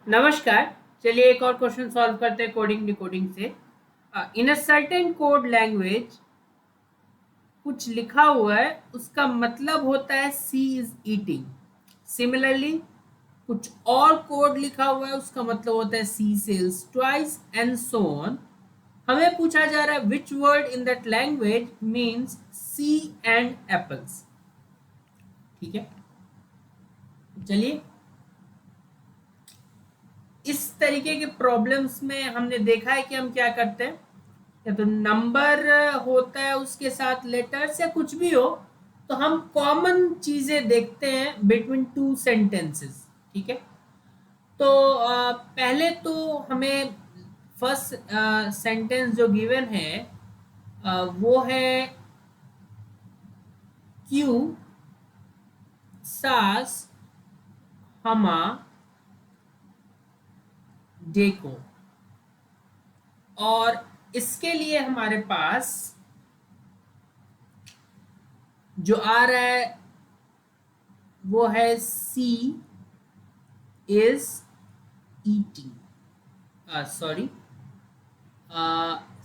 नमस्कार। चलिए एक और क्वेश्चन सॉल्व करते हैं कोडिंग डिकोडिंग से। इन अ सर्टेन कोड लैंग्वेज कुछ लिखा हुआ है, उसका मतलब होता है सी इज ईटिंग। सिमिलरली कुछ और कोड लिखा हुआ है, उसका मतलब होता है she sells twice and so on. हमें पूछा जा रहा है which word in that language means she and apples. ठीक है, चलिए इस तरीके के प्रॉब्लम्स में हमने देखा है कि हम क्या करते हैं, या तो नंबर होता है उसके साथ लेटर्स या कुछ भी हो, तो हम कॉमन चीजें देखते हैं बिटवीन टू सेंटेंसेस। ठीक है, तो पहले तो हमें फर्स्ट सेंटेंस जो गिवन है वो है क्यू सास हमा डेको, और इसके लिए हमारे पास जो आ रहा है वो है she is eating, sorry,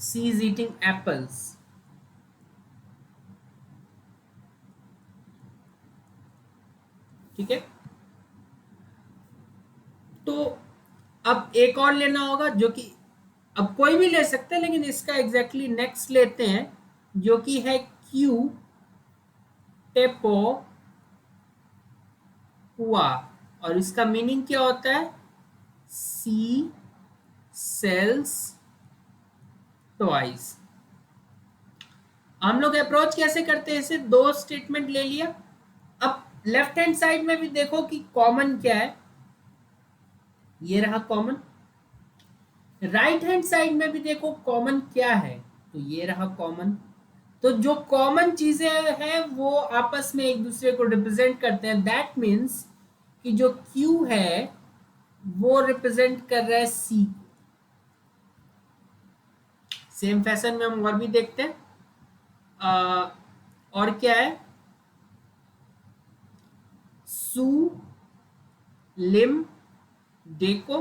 she is eating apples. ठीक है, तो अब एक और लेना होगा जो कि अब कोई भी ले सकते हैं, लेकिन इसका एग्जैक्टली नेक्स्ट लेते हैं जो कि है क्यू टेपो हुआ, और इसका मीनिंग क्या होता है, सी सेल्स ट्वाइस। हम लोग अप्रोच कैसे करते हैं, इसे दो स्टेटमेंट ले लिया। अब लेफ्ट हैंड साइड में भी देखो कि कॉमन क्या है, ये रहा कॉमन। राइट हैंड साइड में भी देखो कॉमन क्या है, तो ये रहा कॉमन। तो जो कॉमन चीजें हैं वो आपस में एक दूसरे को रिप्रेजेंट करते हैं। दैट मीन्स कि जो क्यू है वो रिप्रेजेंट कर रहा है सी। सेम फैशन में हम और भी देखते हैं। और क्या है, सू लिम डेको,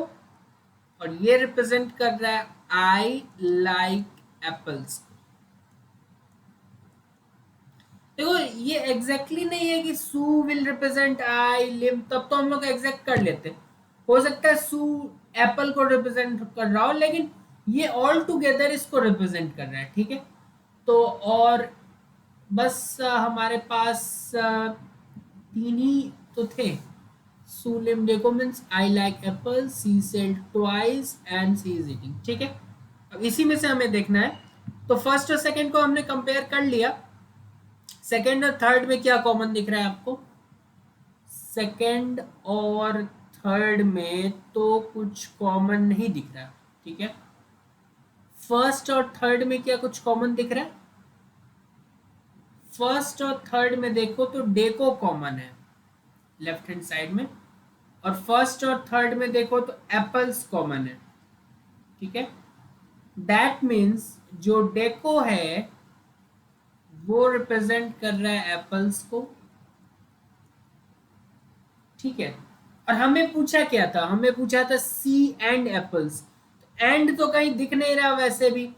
और ये रिप्रेजेंट कर रहा है आई लाइक एप्पल्स। देखो ये एग्जैक्टली नहीं है कि सू विल रिप्रेजेंट आई लिम, तब तो हम लोग एग्जैक्ट कर लेते। हो सकता है सू एप्पल को रिप्रेजेंट कर रहा हो, लेकिन ये ऑल टुगेदर इसको रिप्रेजेंट कर रहा है। ठीक है, तो और बस हमारे पास तीन ही तो थे। सू लिम डेको means I like apple, she sells twice and she is eating. ठीक है, अब इसी में से हमें देखना है। तो फर्स्ट और सेकंड को हमने कंपेयर कर लिया। सेकंड और थर्ड में क्या कॉमन दिख रहा है आपको, सेकंड और थर्ड में तो कुछ कॉमन नहीं दिख रहा। ठीक है, फर्स्ट और थर्ड में क्या कुछ कॉमन दिख रहा है, फर्स्ट और थर्ड में देखो तो डेको कॉमन है लेफ्ट हैंड साइड में, और फर्स्ट और थर्ड में देखो तो एप्पल्स कॉमन है। ठीक है, दैट मीन्स जो डेको है वो रिप्रेजेंट कर रहा है एप्पल्स को। ठीक है, और हमें पूछा क्या था, हमें पूछा था सी एंड एप्पल्स। एंड तो कहीं दिख नहीं रहा वैसे भी,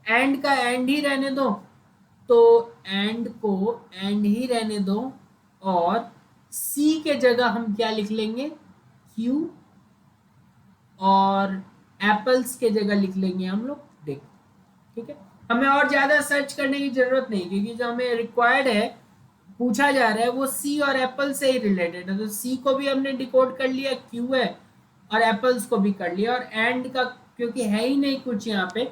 एंड का एंड ही रहने दो, तो एंड को एंड ही रहने दो, और सी के जगह हम क्या लिख लेंगे, क्यू, और एप्पल्स के जगह लिख लेंगे हम लोग देखो। ठीक है, हमें और ज्यादा सर्च करने की जरूरत नहीं, क्योंकि जो हमें रिक्वायर्ड है, पूछा जा रहा है, वो सी और एप्पल से ही रिलेटेड है। तो सी को भी हमने डिकोड कर लिया, क्यू है, और एप्पल्स को भी कर लिया, और एंड का क्योंकि है ही नहीं कुछ यहाँ पे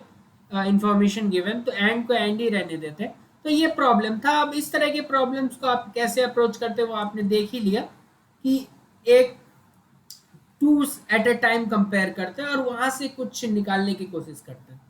इंफॉर्मेशन गिवन, तो एंड को एंड ही रहने देते हैं। तो ये प्रॉब्लम था। अब इस तरह के प्रॉब्लम्स को आप कैसे अप्रोच करते हैं वो आपने देख ही लिया, कि एक two at a time compare करते हैं और वहां से कुछ निकालने की कोशिश करते हैं।